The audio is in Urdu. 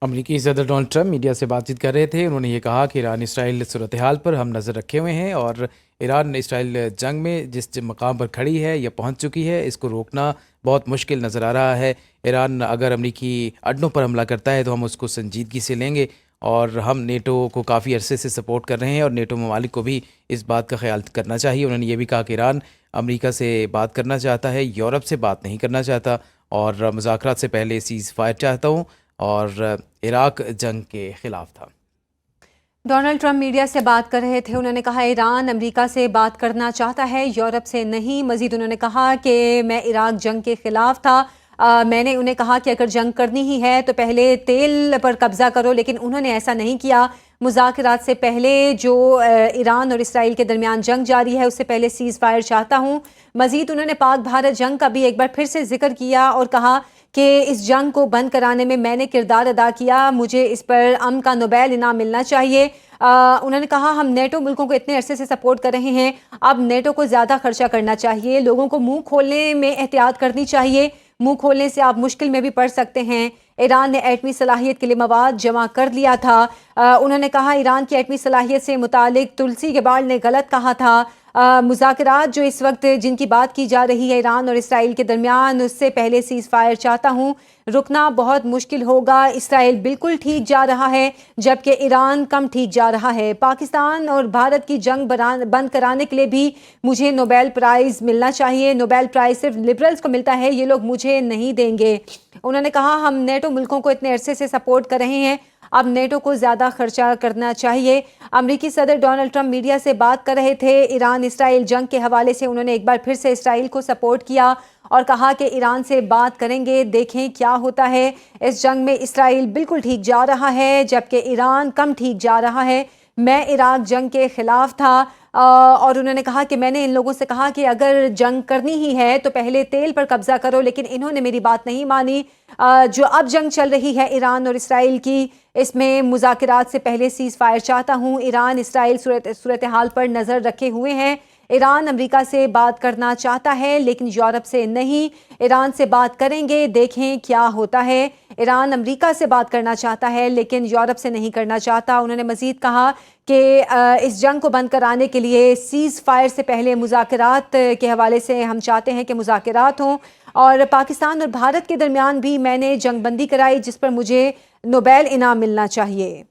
امریکی صدر ڈونلڈ ٹرمپ میڈیا سے بات چیت کر رہے تھے. انہوں نے یہ کہا کہ ایران اسرائیل صورتحال پر ہم نظر رکھے ہوئے ہیں اور ایران اسرائیل جنگ میں جس مقام پر کھڑی ہے یا پہنچ چکی ہے اس کو روکنا بہت مشکل نظر آ رہا ہے. ایران اگر امریکی اڈوں پر حملہ کرتا ہے تو ہم اس کو سنجیدگی سے لیں گے اور ہم نیٹو کو کافی عرصے سے سپورٹ کر رہے ہیں اور نیٹو ممالک کو بھی اس بات کا خیال کرنا چاہیے. انہوں نے یہ بھی کہا کہ ایران امریکہ سے بات کرنا چاہتا ہے، یورپ سے بات نہیں کرنا چاہتا اور مذاکرات سے پہلے سیز فائر چاہتا ہوں اور عراق جنگ کے خلاف تھا. ڈونلڈ ٹرمپ میڈیا سے بات کر رہے تھے. انہوں نے کہا ایران امریکہ سے بات کرنا چاہتا ہے، یورپ سے نہیں. مزید انہوں نے کہا کہ میں عراق جنگ کے خلاف تھا. میں نے انہیں کہا کہ اگر جنگ کرنی ہی ہے تو پہلے تیل پر قبضہ کرو، لیکن انہوں نے ایسا نہیں کیا. مذاکرات سے پہلے جو ایران اور اسرائیل کے درمیان جنگ جاری ہے اس سے پہلے سیز فائر چاہتا ہوں. مزید انہوں نے پاک بھارت جنگ کا بھی ایک بار پھر سے ذکر کیا اور کہا کہ اس جنگ کو بند کرانے میں نے کردار ادا کیا، مجھے اس پر امن کا نوبیل انعام ملنا چاہیے. انہوں نے کہا ہم نیٹو ملکوں کو اتنے عرصے سے سپورٹ کر رہے ہیں، اب نیٹو کو زیادہ خرچہ کرنا چاہیے، لوگوں کو منہ کھولنے میں احتیاط کرنی چاہیے، منہ کھولنے سے آپ مشکل میں بھی پڑ سکتے ہیں. ایران نے ایٹمی صلاحیت کے لیے مواد جمع کر لیا تھا. انہوں نے کہا ایران کی ایٹمی صلاحیت سے متعلق تلسی گیبارڈ نے غلط کہا تھا. مذاکرات جو اس وقت جن کی بات کی جا رہی ہے ایران اور اسرائیل کے درمیان، اس سے پہلے سیز فائر چاہتا ہوں. رکنا بہت مشکل ہوگا. اسرائیل بالکل ٹھیک جا رہا ہے جبکہ ایران کم ٹھیک جا رہا ہے. پاکستان اور بھارت کی جنگ بند کرانے کے لیے بھی مجھے نوبیل پرائز ملنا چاہیے. نوبیل پرائز صرف لبرلز کو ملتا ہے، یہ لوگ مجھے نہیں دیں گے. انہوں نے کہا ہم نیٹو ملکوں کو اتنے عرصے سے سپورٹ کر رہے ہیں، اب نیٹو کو زیادہ خرچہ کرنا چاہیے. امریکی صدر ڈونلڈ ٹرمپ میڈیا سے بات کر رہے تھے. ایران اسرائیل جنگ کے حوالے سے انہوں نے ایک بار پھر سے اسرائیل کو سپورٹ کیا اور کہا کہ ایران سے بات کریں گے، دیکھیں کیا ہوتا ہے. اس جنگ میں اسرائیل بالکل ٹھیک جا رہا ہے جبکہ ایران کم ٹھیک جا رہا ہے. میں عراق جنگ کے خلاف تھا اور انہوں نے کہا کہ میں نے ان لوگوں سے کہا کہ اگر جنگ کرنی ہی ہے تو پہلے تیل پر قبضہ کرو، لیکن انہوں نے میری بات نہیں مانی. جو اب جنگ چل رہی ہے ایران اور اسرائیل کی، اس میں مذاکرات سے پہلے سیز فائر چاہتا ہوں. ایران اسرائیل صورتحال پر نظر رکھے ہوئے ہیں. ایران امریکہ سے بات کرنا چاہتا ہے لیکن یورپ سے نہیں. ایران سے بات کریں گے، دیکھیں کیا ہوتا ہے. ایران امریکہ سے بات کرنا چاہتا ہے لیکن یورپ سے نہیں کرنا چاہتا. انہوں نے مزید کہا کہ اس جنگ کو بند کرانے کے لیے سیز فائر سے پہلے مذاکرات کے حوالے سے ہم چاہتے ہیں کہ مذاکرات ہوں اور پاکستان اور بھارت کے درمیان بھی میں نے جنگ بندی کرائی جس پر مجھے نوبیل انعام ملنا چاہیے.